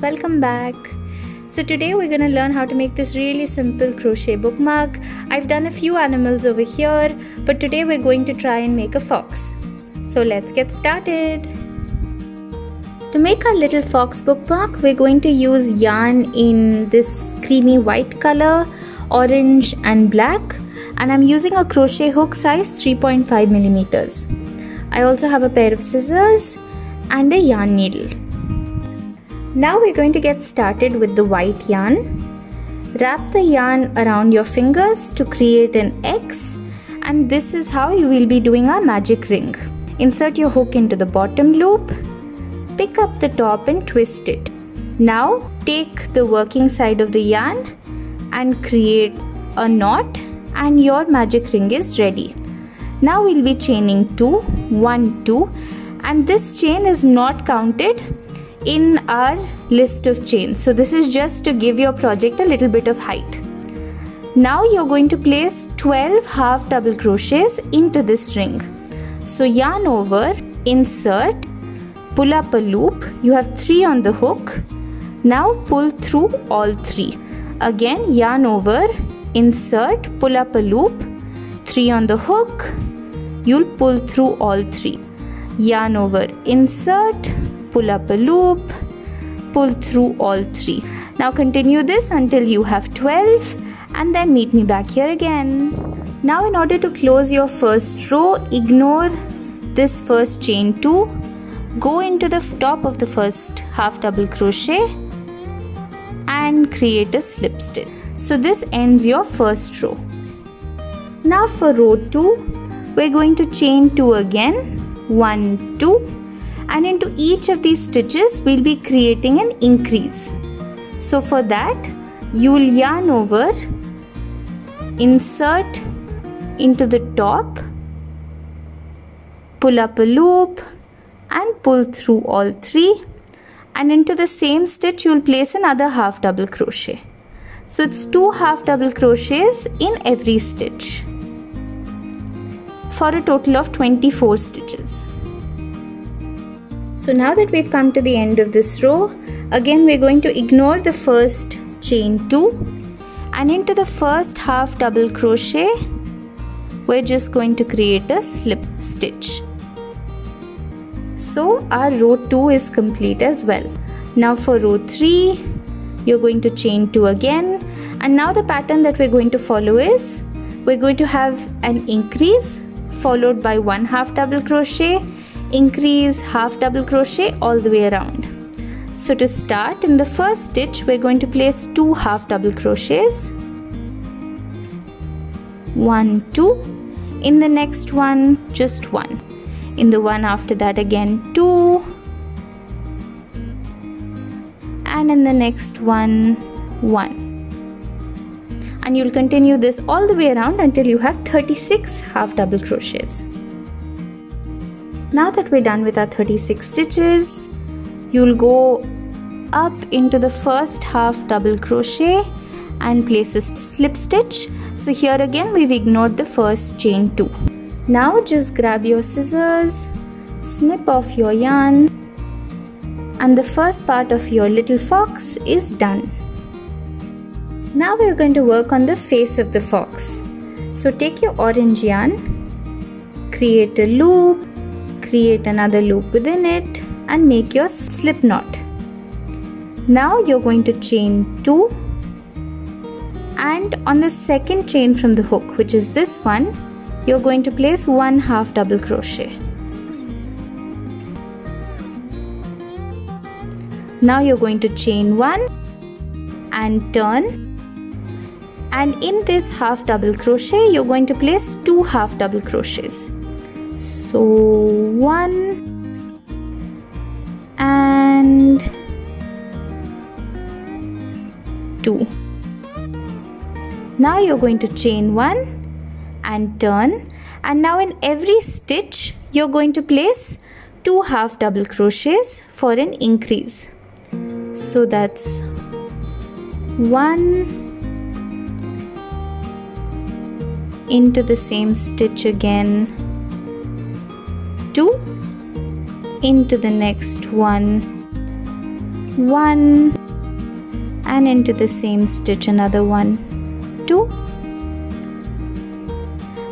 welcome back. So today we're going to learn how to make this really simple crochet bookmark. I've done a few animals over here, but today we're going to try and make a fox. So let's get started. To make our little fox bookmark, we're going to use yarn in this creamy white color, orange and black, and I'm using a crochet hook size 3.5 millimeters. I also have a pair of scissors and a yarn needle. Now we're going to get started with the white yarn. Wrap the yarn around your fingers to create an X, and this is how you will be doing our magic ring. Insert your hook into the bottom loop, pick up the top and twist it. Now take the working side of the yarn and create a knot, and your magic ring is ready. Now we'll be chaining 2, 1, 2, and this chain is not counted in our list of chains. So this is just to give your project a little bit of height. Now you're going to place 12 half double crochets into this ring. So yarn over, insert, pull up a loop. You have 3 on the hook. Now pull through all 3. Again yarn over, insert, pull up a loop, 3 on the hook. You'll pull through all 3. Yarn over, insert, pull up a loop, pull through all 3. Now continue this until you have 12 and then meet me back here again. Now in order to close your first row, ignore this first chain 2, go into the top of the first half double crochet and create a slip stitch. So this ends your first row. Now for row 2, we're going to chain 2 again, 1, 2. And into each of these stitches we'll be creating an increase. So for that you will yarn over, insert into the top, pull up a loop and pull through all 3, and into the same stitch you will place another half double crochet. So it's 2 half double crochets in every stitch for a total of 24 stitches. So now that we've come to the end of this row, again we're going to ignore the first chain 2, and into the first half double crochet we're just going to create a slip stitch. So our row 2 is complete as well. Now for row 3, you're going to chain 2 again, and now the pattern that we're going to follow is we're going to have an increase followed by 1 half double crochet, increase, half double crochet all the way around. So to start, in the first stitch we're going to place 2 half double crochets, 1, 2, in the next one just 1, in the one after that again 2, and in the next one 1, and you'll continue this all the way around until you have 36 half double crochets. Now that we're done with our 36 stitches, you'll go up into the first half double crochet and place a slip stitch. So here again we've ignored the first chain 2. Now just grab your scissors, snip off your yarn, and the first part of your little fox is done. Now we're going to work on the face of the fox. So take your orange yarn, create a loop, create another loop within it and make your slip knot. Now you're going to chain 2, and on the second chain from the hook, which is this one, you're going to place 1 half double crochet. Now you're going to chain 1 and turn, and in this half double crochet you're going to place 2 half double crochets. So 1 and 2. Now you're going to chain 1 and turn, and now in every stitch you're going to place 2 half double crochets for an increase. So that's 1 into the same stitch again, 2 into the next one, 1, and into the same stitch another 1, 2,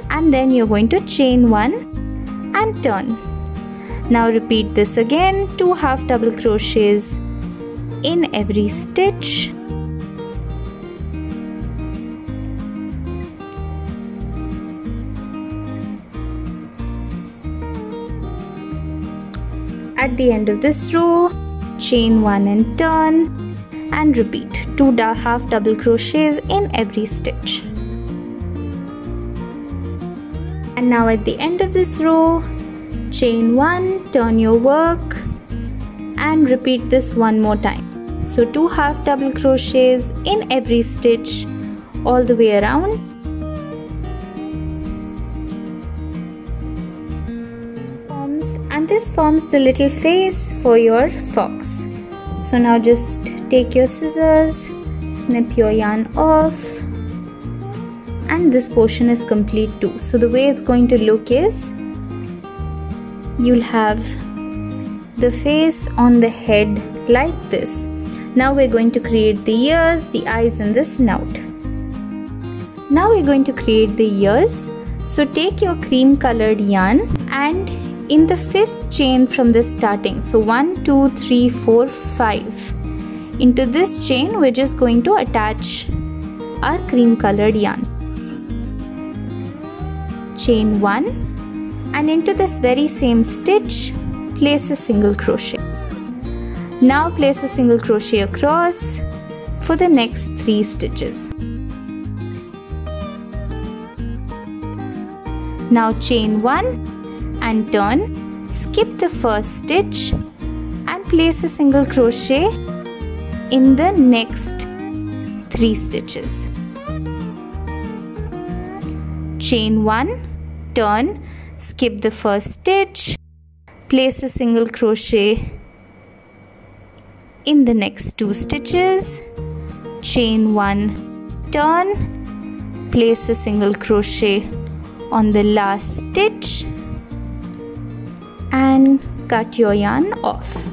and then you're going to chain 1 and turn. Now repeat this again, 2 half double crochets in every stitch. At the end of this row, chain 1 and turn, and repeat 2 half double crochets in every stitch. And now at the end of this row, chain 1, turn your work, and repeat this one more time. So 2 half double crochets in every stitch all the way around. And this forms the little face for your fox. So now just take your scissors, snip your yarn off, and this portion is complete too. So the way it's going to look is, you'll have the face on the head like this. Now we're going to create the ears, the eyes, and the snout. Now we're going to create the ears. So take your cream colored yarn, and in the 5th chain from the starting, so 1, 2, 3, 4, 5, into this chain we're just going to attach our cream colored yarn. Chain 1, and into this very same stitch place a single crochet. Now place a single crochet across for the next 3 stitches. Now chain 1 and turn, skip the first stitch and place a single crochet in the next 3 stitches. Chain 1, turn, skip the first stitch, place a single crochet in the next 2 stitches, chain 1, turn, place a single crochet on the last stitch, and cut your yarn off.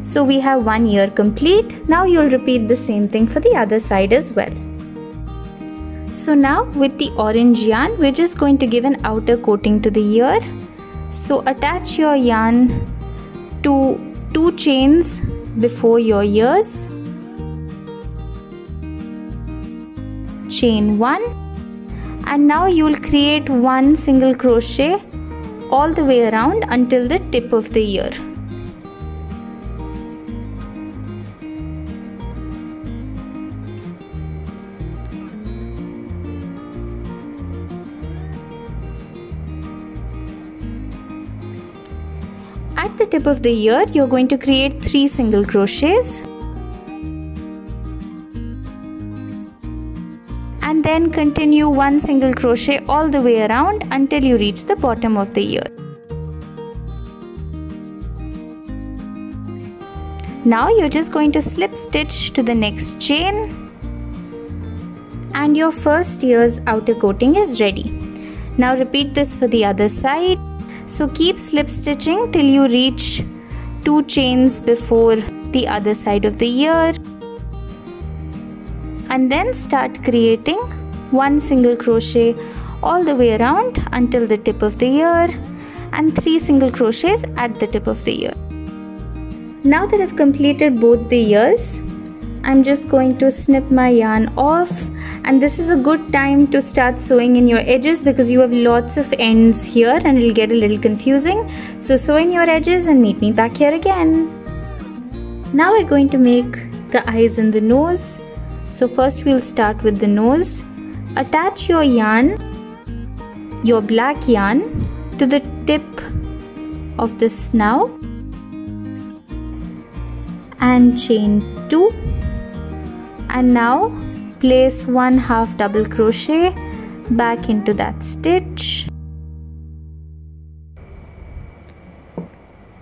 So we have one ear complete. Now you'll repeat the same thing for the other side as well. So now with the orange yarn, we're just going to give an outer coating to the ear. So attach your yarn to 2 chains before your ears. Chain 1, and now you will create 1 single crochet all the way around until the tip of the ear. At the tip of the ear, you're going to create 3 single crochets, and then continue 1 single crochet all the way around until you reach the bottom of the ear. Now you're just going to slip stitch to the next chain, and your first ear's outer coating is ready. Now repeat this for the other side. So keep slip stitching till you reach 2 chains before the other side of the ear, and then start creating 1 single crochet all the way around until the tip of the ear, and 3 single crochets at the tip of the ear. Now that I've completed both the ears, I'm just going to snip my yarn off, and this is a good time to start sewing in your edges because you have lots of ends here and it'll get a little confusing. So sew in your edges and meet me back here again. Now we're going to make the eyes and the nose. So first we'll start with the nose. Attach your yarn, your black yarn, to the tip of the snout and chain 2, and now place 1 half double crochet back into that stitch.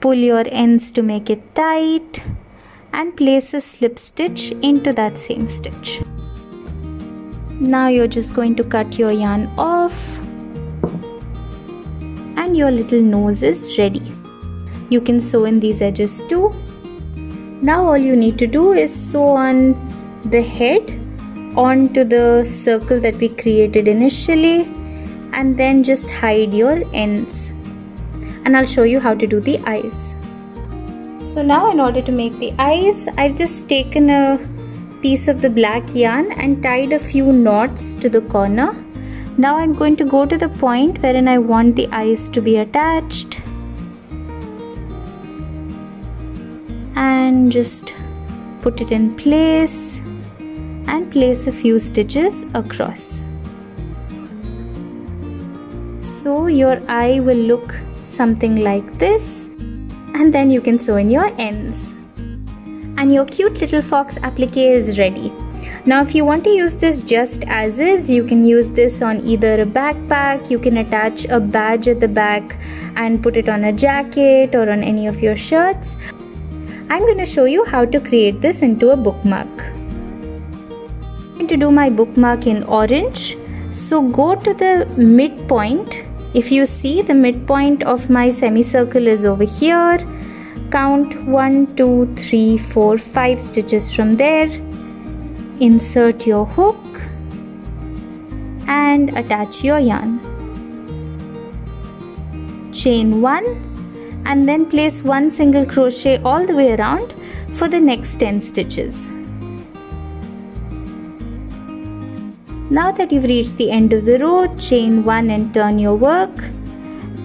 Pull your ends to make it tight and place a slip stitch into that same stitch. Now you're just going to cut your yarn off, and your little nose is ready. You can sew in these edges too. Now all you need to do is sew on the head onto the circle that we created initially, and then just hide your ends. And I'll show you how to do the eyes. So now in order to make the eyes, I've just taken a piece of the black yarn and tied a few knots to the corner. Now I'm going to go to the point wherein I want the eyes to be attached and just put it in place and place a few stitches across. So your eye will look something like this, and then you can sew in your ends. And your cute little fox applique is ready. Now if you want to use this just as is, you can use this on either a backpack, you can attach a badge at the back and put it on a jacket or on any of your shirts. I'm going to show you how to create this into a bookmark. I'm going to do my bookmark in orange. So go to the midpoint. If you see, the midpoint of my semicircle is over here. Count 1, 2, 3, 4, 5 stitches from there. Insert your hook and attach your yarn. Chain 1 and then place 1 single crochet all the way around for the next 10 stitches. Now that you've reached the end of the row, chain 1 and turn your work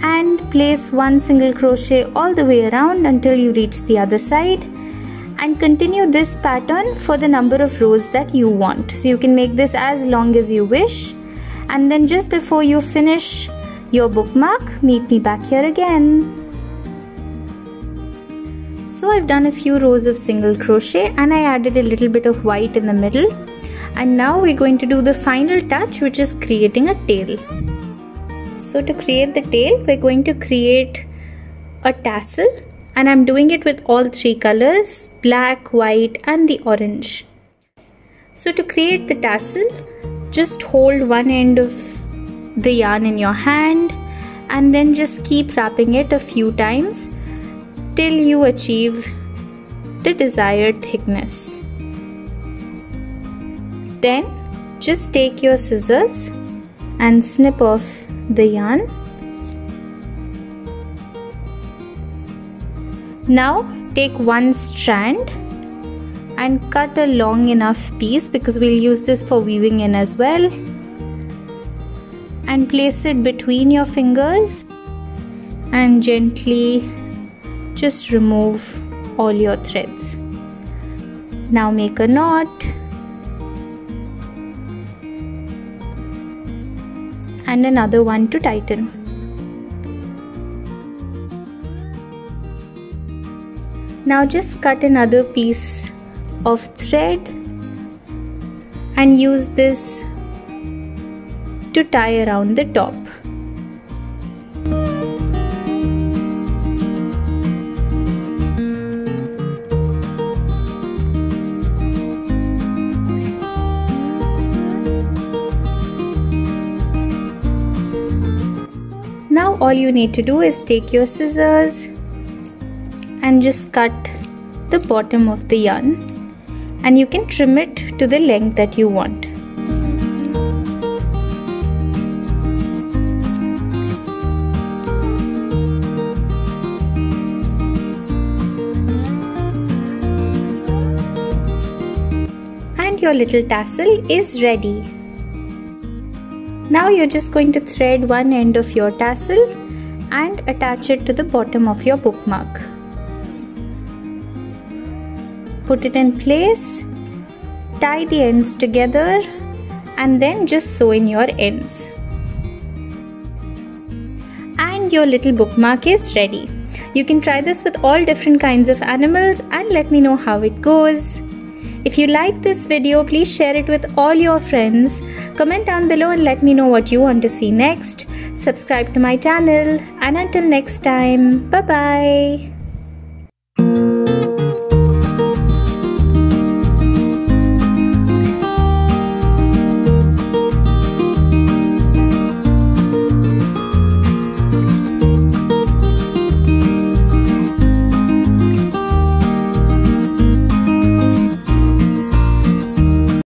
and place 1 single crochet all the way around until you reach the other side, and continue this pattern for the number of rows that you want. So you can make this as long as you wish, and then just before you finish your bookmark, meet me back here again. So I've done a few rows of single crochet and I added a little bit of white in the middle, and now we're going to do the final touch, which is creating a tail. So to create the tail, we're going to create a tassel, and I'm doing it with all 3 colors, black, white and the orange. So to create the tassel, just hold one end of the yarn in your hand and then just keep wrapping it a few times till you achieve the desired thickness. Then just take your scissors and snip off the yarn. Now take one strand and cut a long enough piece, because we'll use this for weaving in as well, and place it between your fingers and gently just remove all your threads. Now make a knot and another one to tighten. Now just cut another piece of thread and use this to tie around the top. Now all you need to do is take your scissors and just cut the bottom of the yarn, and you can trim it to the length that you want. And your little tassel is ready. Now you're just going to thread one end of your tassel and attach it to the bottom of your bookmark. Put it in place, tie the ends together, and then just sew in your ends. And your little bookmark is ready. You can try this with all different kinds of animals and let me know how it goes. If you like this video, please share it with all your friends. Comment down below and let me know what you want to see next. Subscribe to my channel, and until next time, bye bye.